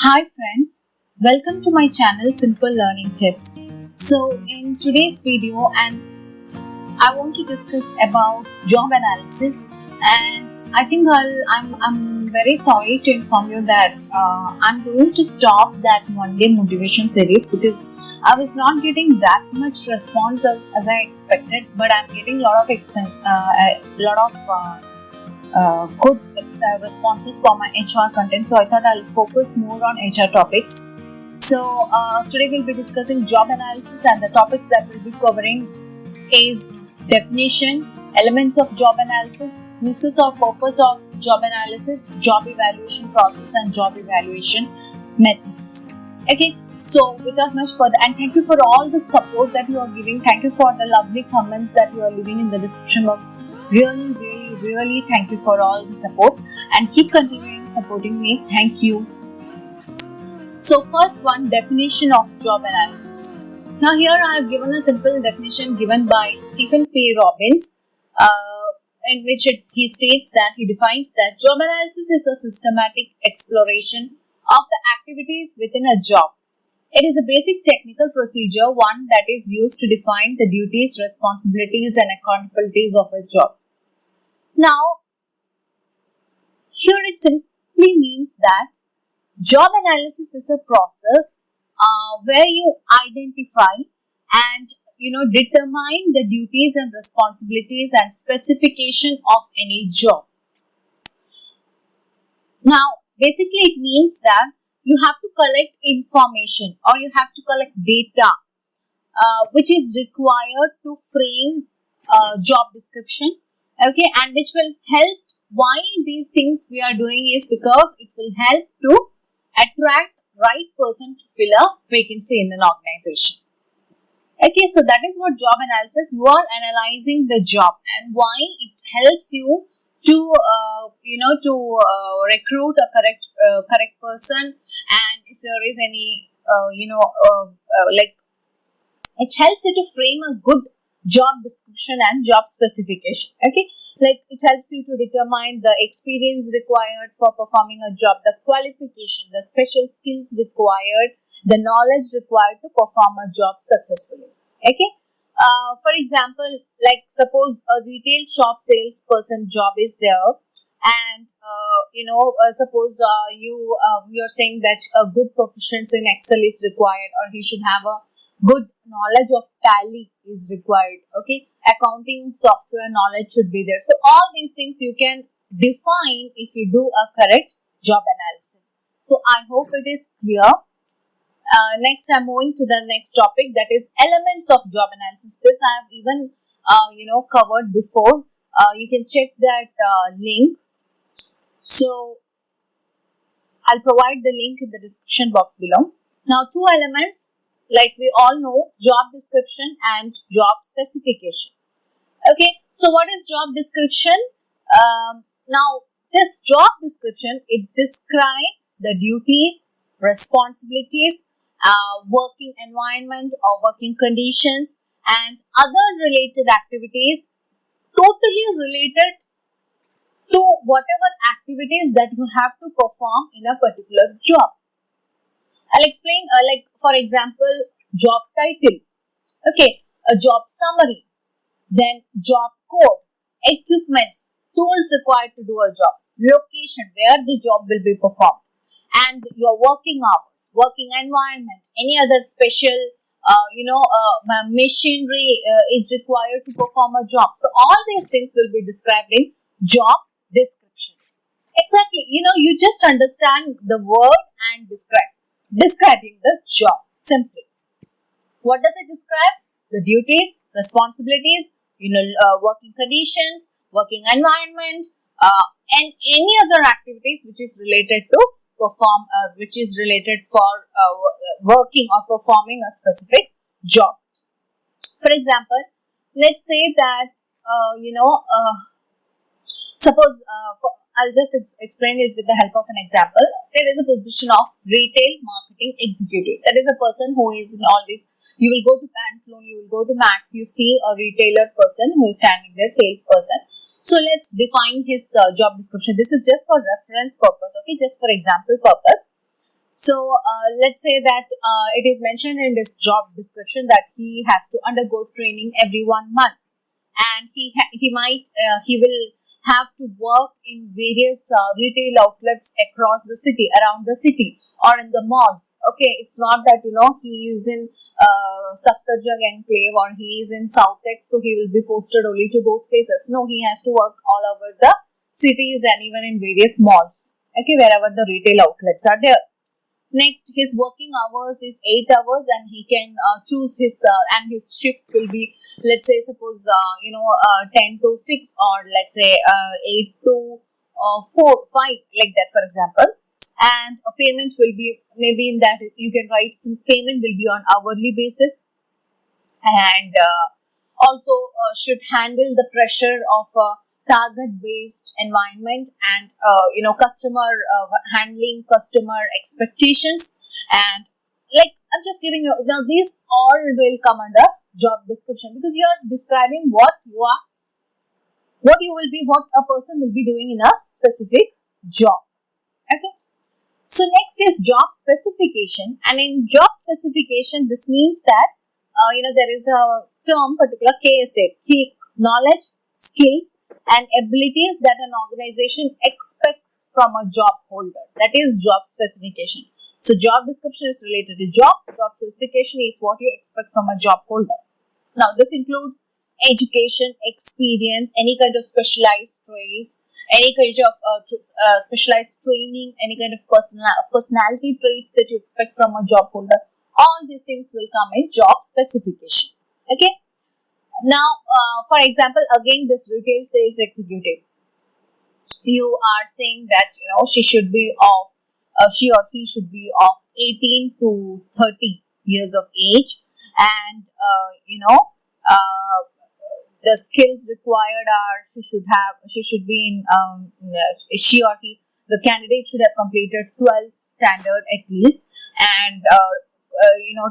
Hi friends, welcome to my channel Simple Learning Tips. So in today's video I want to discuss about job analysis, and I think I'm very sorry to inform you that I'm going to stop that one day motivation series because I was not getting that much response as I expected, but I'm getting a lot of good responses for my HR content. So I thought I'll focus more on HR topics. So today we'll be discussing job analysis, and the topics that we'll be covering is definition, elements of job analysis, uses or purpose of job analysis, job evaluation process, and job evaluation methods. Okay. So without much further, and thank you for all the support that you are giving. Thank you for the lovely comments that you are leaving in the description box. Really thank you for all the support, and keep continuing supporting me. Thank you. So first one, definition of job analysis. Now here I have given a simple definition given by Stephen P. Robbins, in which he states that he defines that job analysis is a systematic exploration of the activities within a job. It is a basic technical procedure, one that is used to define the duties, responsibilities, and accountabilities of a job. Now, here it simply means that job analysis is a process where you identify and determine the duties and responsibilities and specification of any job. Now, basically it means that you have to collect information or you have to collect data which is required to frame a job description. Okay, and which will help. Why these things we are doing is because it will help to attract right person to fill a vacancy in an organization. Okay, so that is what job analysis. You are analyzing the job and why it helps you to recruit a correct person, and if there is any it helps you to frame a good job description and job specification. Okay, like it helps you to determine the experience required for performing a job, the qualification, the special skills required, the knowledge required to perform a job successfully. Okay, for example, like suppose a retail shop salesperson job is there, and suppose you're saying that a good proficiency in Excel is required, or he should have a good knowledge of Tally is required. Okay, accounting software knowledge should be there. So all these things you can define if you do a correct job analysis. So I hope it is clear. Next, I'm moving to the next topic, that is elements of job analysis. This I have even covered before. You can check that link. So I'll provide the link in the description box below. Now, two elements, like we all know, job description and job specification. Okay, so what is job description? Now, this job description, it describes the duties, responsibilities, working environment or working conditions, and other related activities totally related to whatever activities that you have to perform in a particular job. I'll explain, like for example, job title, okay, a job summary, then job code, equipments, tools required to do a job, location where the job will be performed, and your working hours, working environment, any other special machinery is required to perform a job. So all these things will be described in job description. Exactly, you just understand the word and describing the job simply. What does it describe? The duties, responsibilities, working conditions, working environment, and any other activities which is related to working or performing a specific job. For example, let's say that suppose I'll just explain it with the help of an example. There is a position of retail marketing executive. That is a person who is in all this. You will go to Pantaloons, you will go to Max, you see a retailer person who is standing there, salesperson. So let's define his job description. This is just for reference purpose, okay, just for example purpose. So let's say that it is mentioned in this job description that he has to undergo training every 1 month, and he will have to work in various retail outlets across the city, around the city, or in the malls. Okay, it's not that he is in Safdarjung enclave or he is in Southex, so he will be posted only to those places. No, he has to work all over the cities and even in various malls. Okay, wherever the retail outlets are there. Next, his working hours is 8 hours, and he can choose his and his shift will be, let's say, suppose 10 to 6, or let's say 8 to 4, 5, like that, for example. And a payment will be, maybe in that you can write payment will be on hourly basis, and also should handle the pressure of target based environment, and customer handling customer expectations. And like, I'm just giving you, now these all will come under job description, because you are describing what you will be, what a person will be doing in a specific job. Okay, so next is job specification. And in job specification, this means that there is a term, particular KSA, key knowledge, skills and abilities that an organization expects from a job holder. That is job specification. So job description is related to job specification is what you expect from a job holder. Now this includes education, experience, any kind of specialized traits, any kind of specialized training, any kind of personality traits that you expect from a job holder. All these things will come in job specification. Okay. Now, for example, again, this retail sales executive, you are saying that she should be she or he should be of 18 to 30 years of age, and the skills required are she or he, the candidate should have completed 12th standard at least, and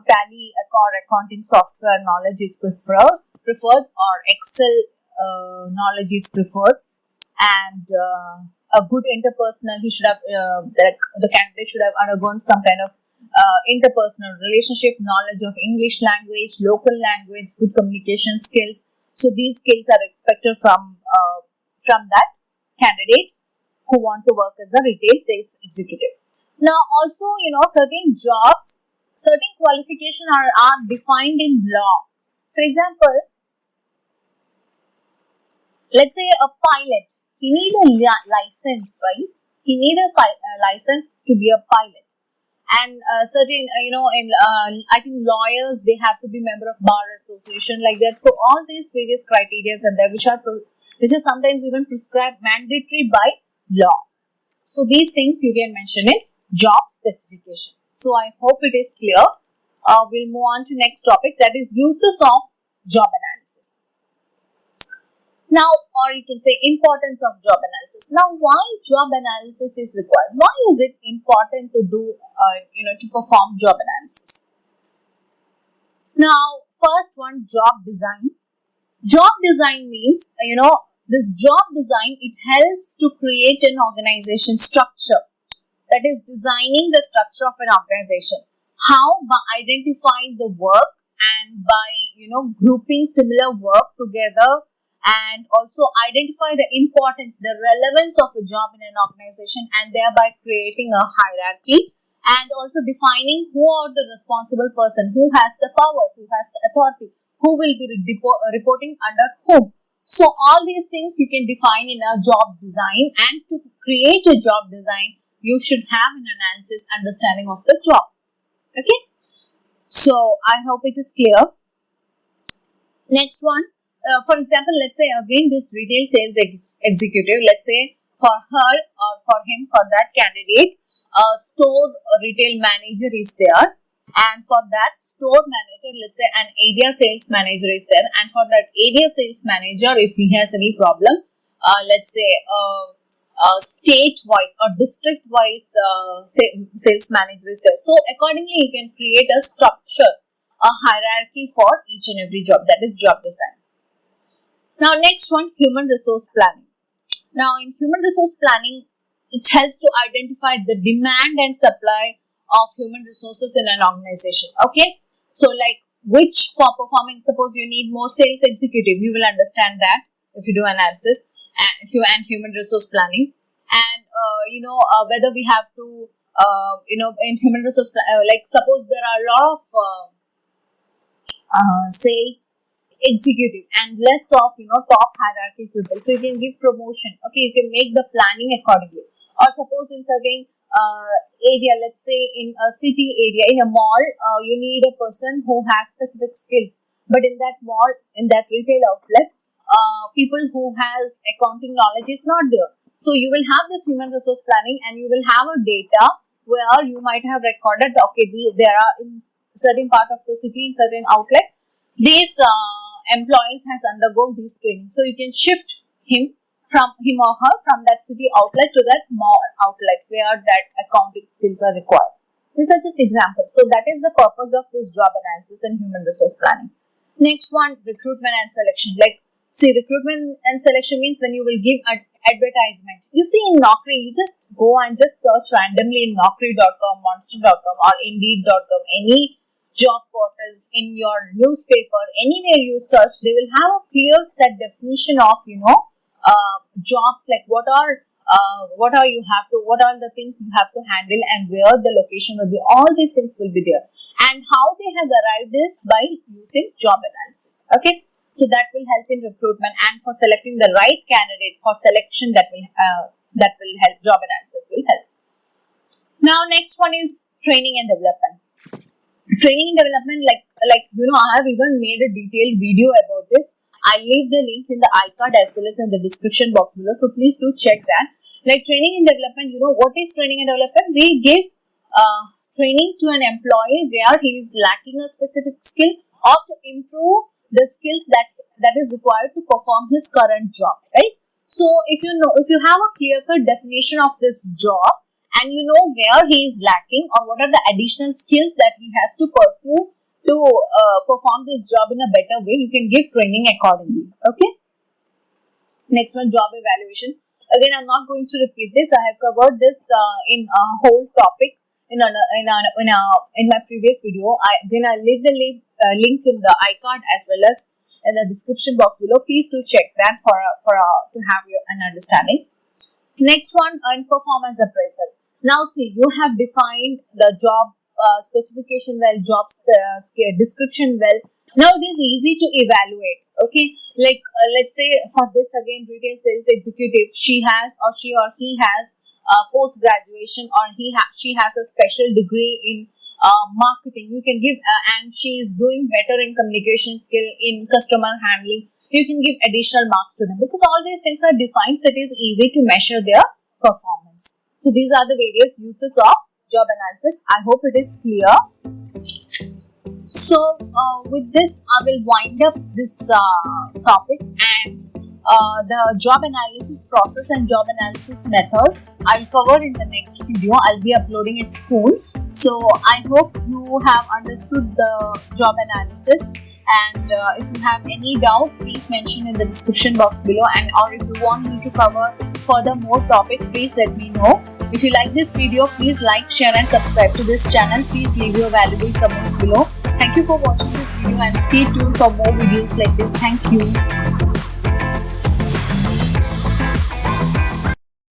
tally or accounting software knowledge is preferred, or Excel knowledge is preferred, and a good interpersonal, he should have the candidate should have undergone some kind of interpersonal relationship, knowledge of English language, local language, good communication skills. So these skills are expected from that candidate who want to work as a retail sales executive. Now also, certain jobs, certain qualifications are defined in law. For example, let's say a pilot, he need a license, right? He need a license to be a pilot. And certain, I think lawyers, they have to be member of bar association, like that. So all these various criteria are there, which are sometimes even prescribed mandatory by law. So these things you can mention in job specification. So I hope it is clear. We'll move on to next topic, that is uses of job analysis. Now, or you can say importance of job analysis. Now, why job analysis is required? Why is it important to do, to perform job analysis? Now, first one, job design. Job design means, this job design, it helps to create an organization structure. That is designing the structure of an organization. How? By identifying the work and by, grouping similar work together, and also identify the importance, the relevance of a job in an organization, and thereby creating a hierarchy, and also defining who are the responsible person, who has the power, who has the authority, who will be reporting under whom. So all these things you can define in a job design, and to create a job design, you should have an analysis understanding of the job. Okay. So I hope it is clear. Next one. For example, let's say again this retail sales executive, let's say for her or for him, for that candidate, a store retail manager is there, and for that store manager, let's say an area sales manager is there, and for that area sales manager, if he has any problem, let's say state-wise or district-wise sales manager is there. So accordingly, you can create a structure, a hierarchy for each and every job. That is job design. Now, next one, human resource planning. Now, in human resource planning, it helps to identify the demand and supply of human resources in an organization. Okay, so like which for performing, suppose you need more sales executive, you will understand that if you do analysis and if you and human resource planning, and whether we have to in human resource like suppose there are a lot of sales executive and less of top hierarchy people, so you can give promotion. Okay, you can make the planning accordingly. Or suppose in certain area, let's say in a city area, in a mall, you need a person who has specific skills, but in that mall, in that retail outlet, people who has accounting knowledge is not there. So you will have this human resource planning, and you will have a data where you might have recorded, okay, there are in certain part of the city, in certain outlet, these employees has undergone these training. So you can shift him or her from that city outlet to that mall outlet where that accounting skills are required. These are just examples. So that is the purpose of this job analysis and human resource planning. Next one, recruitment and selection. Like, see, recruitment and selection means when you will give an advertisement. You see in Naukri, you just go and just search randomly in Naukri.com, Monster.com or Indeed.com, any job portals, in your newspaper, anywhere you search, they will have a clear set definition of, jobs, like what are the things you have to handle and where the location will be. All these things will be there. And how they have arrived is by using job analysis. Okay. So that will help in recruitment, and for selecting the right candidate for selection, that will help. Job analysis will help. Now, next one is training and development. Training and development, I have even made a detailed video about this. I'll leave the link in the iCard as well as in the description box below. So please do check that. Like training and development, what is training and development? We give training to an employee where he is lacking a specific skill, or to improve the skills that is required to perform his current job, right? So if you have a clear-cut definition of this job, and you know where he is lacking or what are the additional skills that he has to pursue to perform this job in a better way, you can give training accordingly. Okay. Next one, job evaluation. Again, I'm not going to repeat this. I have covered this in a whole topic in my previous video. I'll leave the link in the iCard as well as in the description box below. Please do check that for to have an understanding. Next one, performance appraisal. Now see, you have defined the job specification well, job description well. Now it is easy to evaluate. Okay, like let's say for this again, retail sales executive, she or he has post graduation, or she has a special degree in marketing. You can give and she is doing better in communication skill, in customer handling. You can give additional marks to them, because all these things are defined, so it is easy to measure their performance. So these are the various uses of job analysis. I hope it is clear. So with this, I will wind up this topic, and the job analysis process and job analysis method I'll cover in the next video. I'll be uploading it soon. So I hope you have understood the job analysis. And if you have any doubt, please mention in the description box below. And or if you want me to cover further more topics, please let me know. If you like this video, please like, share and subscribe to this channel. Please leave your valuable comments below. Thank you for watching this video, and stay tuned for more videos like this. Thank you.